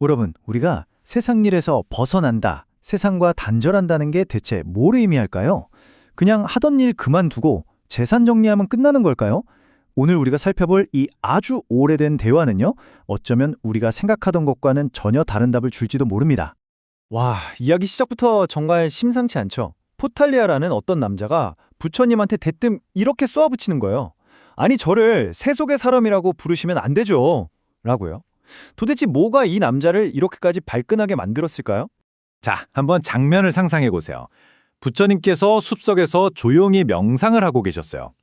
여러분, 우리가 세상 일에서 벗어난다, 세상과 단절한다는 게 대체 뭘 의미할까요? 그냥 하던 일 그만두고 재산 정리하면 끝나는 걸까요? 오늘 우리가 살펴볼 이 아주 오래된 대화는요, 어쩌면 우리가 생각하던 것과는 전혀 다른 답을 줄지도 모릅니다. 와, 이야기 시작부터 정말 심상치 않죠? 포탈리아라는 어떤 남자가 부처님한테 대뜸 이렇게 쏘아붙이는 거예요. 아니, 저를 세속의 사람이라고 부르시면 안 되죠. 라고요. 도대체 뭐가 이 남자를 이렇게까지 발끈하게 만들었을까요? 자, 한번 장면을 상상해 보세요. 부처님께서 숲속에서 조용히 명상을 하고 계셨어요.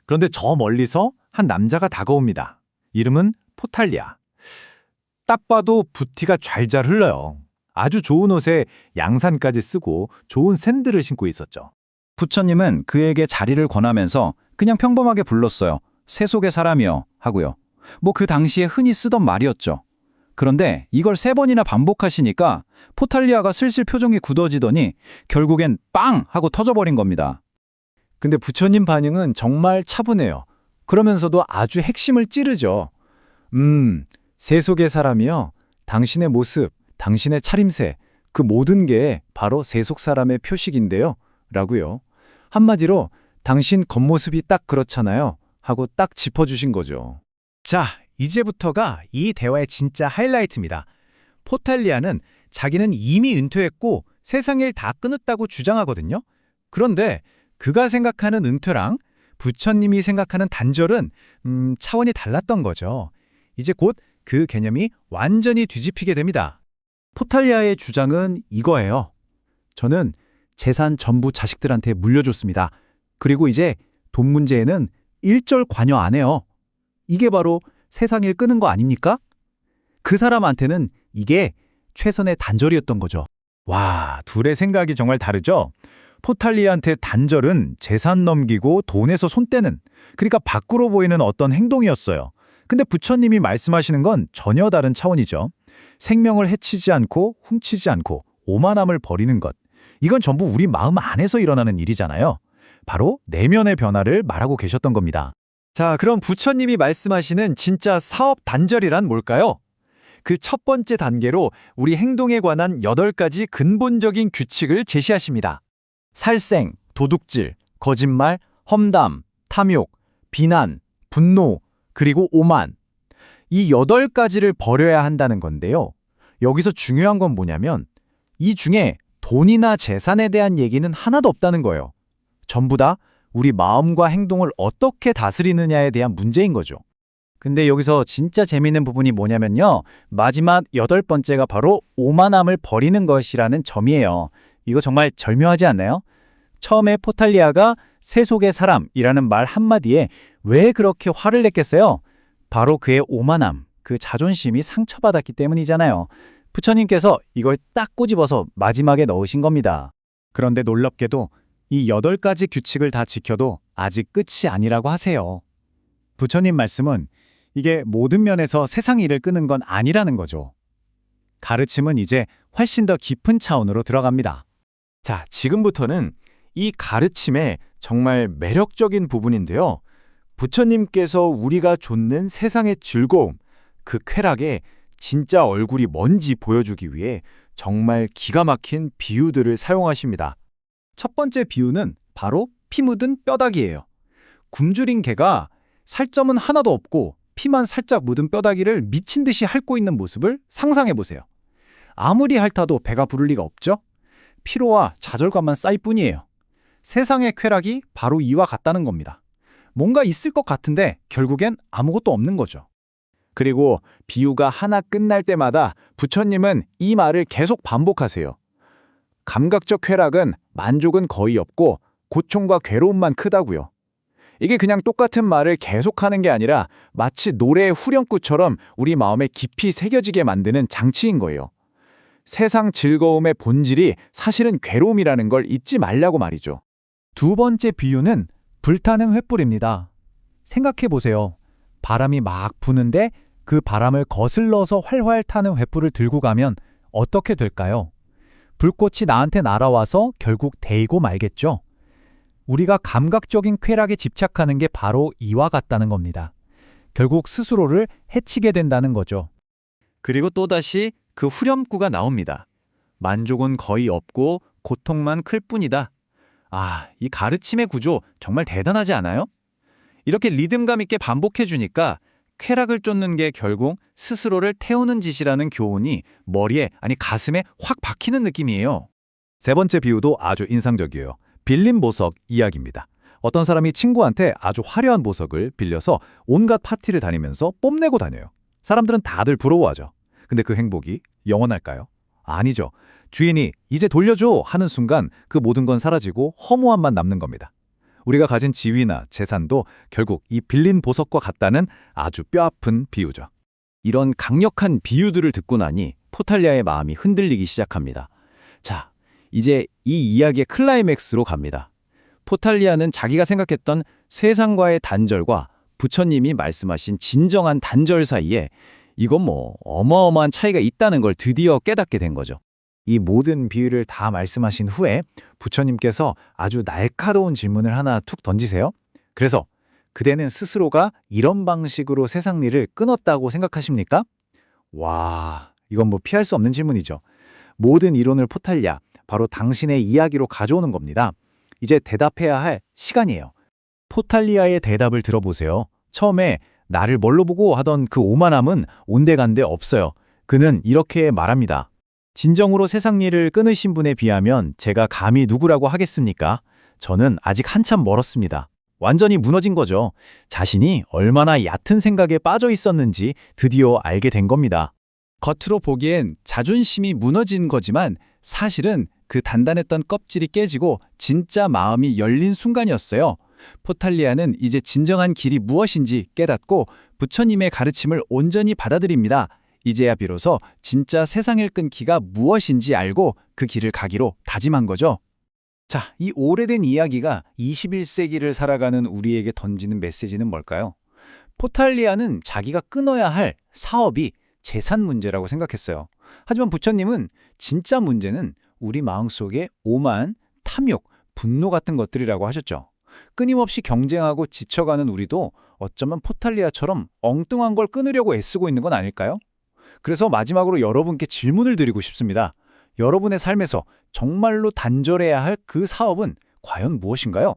그런데 저 멀리서 한 남자가 다가옵니다. 이름은 포탈리아. 딱 봐도 부티가 좔좔 흘러요. 아주 좋은 옷에 양산까지 쓰고 좋은 샌들을 신고 있었죠. 부처님은 그에게 자리를 권하면서 그냥 평범하게 불렀어요. 세속의 사람이여 하고요. 뭐 그 당시에 흔히 쓰던 말이었죠. 그런데 이걸 3번이나 반복하시니까 포탈리아가 슬슬 표정이 굳어지더니 결국엔 빵! 하고 터져버린 겁니다. 근데 부처님 반응은 정말 차분해요. 그러면서도 아주 핵심을 찌르죠. 세속의 사람이요. 당신의 모습, 당신의 차림새, 그 모든 게 바로 세속 사람의 표식인데요. 라고요. 한마디로 당신 겉모습이 딱 그렇잖아요. 하고 딱 짚어주신 거죠. 자, 이제부터가 이 대화의 진짜 하이라이트입니다. 포탈리아는 자기는 이미 은퇴했고 세상 일 다 끊었다고 주장하거든요. 그런데 그가 생각하는 은퇴랑 부처님이 생각하는 단절은 차원이 달랐던 거죠. 이제 곧 그 개념이 완전히 뒤집히게 됩니다. 포탈리아의 주장은 이거예요. 저는 재산 전부 자식들한테 물려줬습니다. 그리고 이제 돈 문제에는 일절 관여 안 해요. 이게 바로 세상 일 끄는 거 아닙니까? 그 사람한테는 이게 최선의 단절이었던 거죠. 와, 둘의 생각이 정말 다르죠? 포탈리아한테 단절은 재산 넘기고 돈에서 손 떼는, 그러니까 밖으로 보이는 어떤 행동이었어요. 근데 부처님이 말씀하시는 건 전혀 다른 차원이죠. 생명을 해치지 않고 훔치지 않고 오만함을 버리는 것. 이건 전부 우리 마음 안에서 일어나는 일이잖아요. 바로 내면의 변화를 말하고 계셨던 겁니다. 자, 그럼 부처님이 말씀하시는 진짜 사업 단절이란 뭘까요? 그 첫 번째 단계로 우리 행동에 관한 8가지 근본적인 규칙을 제시하십니다. 살생, 도둑질, 거짓말, 험담, 탐욕, 비난, 분노, 그리고 오만. 이 8가지를 버려야 한다는 건데요. 여기서 중요한 건 뭐냐면 이 중에 돈이나 재산에 대한 얘기는 하나도 없다는 거예요. 전부 다 우리 마음과 행동을 어떻게 다스리느냐에 대한 문제인 거죠. 근데 여기서 진짜 재미있는 부분이 뭐냐면요. 마지막 8번째가 바로 오만함을 버리는 것이라는 점이에요. 이거 정말 절묘하지 않나요? 처음에 포탈리아가 세속의 사람이라는 말 한마디에 왜 그렇게 화를 냈겠어요? 바로 그의 오만함, 그 자존심이 상처받았기 때문이잖아요. 부처님께서 이걸 딱 꼬집어서 마지막에 넣으신 겁니다. 그런데 놀랍게도 이 8가지 규칙을 다 지켜도 아직 끝이 아니라고 하세요. 부처님 말씀은 이게 모든 면에서 세상 일을 끄는 건 아니라는 거죠. 가르침은 이제 훨씬 더 깊은 차원으로 들어갑니다. 자, 지금부터는 이 가르침의 정말 매력적인 부분인데요. 부처님께서 우리가 좇는 세상의 즐거움, 그 쾌락의 진짜 얼굴이 뭔지 보여주기 위해 정말 기가 막힌 비유들을 사용하십니다. 첫 번째 비유는 바로 피 묻은 뼈다귀예요. 굶주린 개가 살점은 하나도 없고 피만 살짝 묻은 뼈다귀를 미친 듯이 핥고 있는 모습을 상상해 보세요. 아무리 핥아도 배가 부를 리가 없죠? 피로와 좌절감만 쌓일 뿐이에요. 세상의 쾌락이 바로 이와 같다는 겁니다. 뭔가 있을 것 같은데 결국엔 아무것도 없는 거죠. 그리고 비유가 하나 끝날 때마다 부처님은 이 말을 계속 반복하세요. 감각적 쾌락은 만족은 거의 없고 고통과 괴로움만 크다고요. 이게 그냥 똑같은 말을 계속하는 게 아니라 마치 노래의 후렴구처럼 우리 마음에 깊이 새겨지게 만드는 장치인 거예요. 세상 즐거움의 본질이 사실은 괴로움이라는 걸 잊지 말라고 말이죠. 두 번째 비유는 불타는 횃불입니다. 생각해 보세요. 바람이 막 부는데 그 바람을 거슬러서 활활 타는 횃불을 들고 가면 어떻게 될까요? 불꽃이 나한테 날아와서 결국 데이고 말겠죠. 우리가 감각적인 쾌락에 집착하는 게 바로 이와 같다는 겁니다. 결국 스스로를 해치게 된다는 거죠. 그리고 또다시 그 후렴구가 나옵니다. 만족은 거의 없고 고통만 클 뿐이다. 아, 이 가르침의 구조 정말 대단하지 않아요? 이렇게 리듬감 있게 반복해 주니까 쾌락을 쫓는 게 결국 스스로를 태우는 짓이라는 교훈이 머리에, 아니 가슴에 확 박히는 느낌이에요. 세 번째 비유도 아주 인상적이에요. 빌린 보석 이야기입니다. 어떤 사람이 친구한테 아주 화려한 보석을 빌려서 온갖 파티를 다니면서 뽐내고 다녀요. 사람들은 다들 부러워하죠. 근데 그 행복이 영원할까요? 아니죠. 주인이 이제 돌려줘 하는 순간 그 모든 건 사라지고 허무함만 남는 겁니다. 우리가 가진 지위나 재산도 결국 이 빌린 보석과 같다는 아주 뼈아픈 비유죠. 이런 강력한 비유들을 듣고 나니 포탈리아의 마음이 흔들리기 시작합니다. 자, 이제 이 이야기의 클라이맥스로 갑니다. 포탈리아는 자기가 생각했던 세상과의 단절과 부처님이 말씀하신 진정한 단절 사이에 이건 뭐 어마어마한 차이가 있다는 걸 드디어 깨닫게 된 거죠. 이 모든 비유를 다 말씀하신 후에 부처님께서 아주 날카로운 질문을 하나 툭 던지세요. 그래서 그대는 스스로가 이런 방식으로 세상 일을 끊었다고 생각하십니까? 와, 이건 뭐 피할 수 없는 질문이죠. 모든 이론을 포탈리아, 바로 당신의 이야기로 가져오는 겁니다. 이제 대답해야 할 시간이에요. 포탈리아의 대답을 들어보세요. 처음에 나를 뭘로 보고 하던 그 오만함은 온데간데 없어요. 그는 이렇게 말합니다. 진정으로 세상 일을 끊으신 분에 비하면 제가 감히 누구라고 하겠습니까? 저는 아직 한참 멀었습니다. 완전히 무너진 거죠. 자신이 얼마나 얕은 생각에 빠져 있었는지 드디어 알게 된 겁니다. 겉으로 보기엔 자존심이 무너진 거지만 사실은 그 단단했던 껍질이 깨지고 진짜 마음이 열린 순간이었어요. 포탈리아는 이제 진정한 길이 무엇인지 깨닫고 부처님의 가르침을 온전히 받아들입니다. 이제야 비로소 진짜 세상을 끊기가 무엇인지 알고 그 길을 가기로 다짐한 거죠. 자, 이 오래된 이야기가 21세기를 살아가는 우리에게 던지는 메시지는 뭘까요? 포탈리아는 자기가 끊어야 할 사업이 재산 문제라고 생각했어요. 하지만 부처님은 진짜 문제는 우리 마음속의 오만, 탐욕, 분노 같은 것들이라고 하셨죠. 끊임없이 경쟁하고 지쳐가는 우리도 어쩌면 포탈리아처럼 엉뚱한 걸 끊으려고 애쓰고 있는 건 아닐까요? 그래서 마지막으로 여러분께 질문을 드리고 싶습니다. 여러분의 삶에서 정말로 단절해야 할 그 사업은 과연 무엇인가요?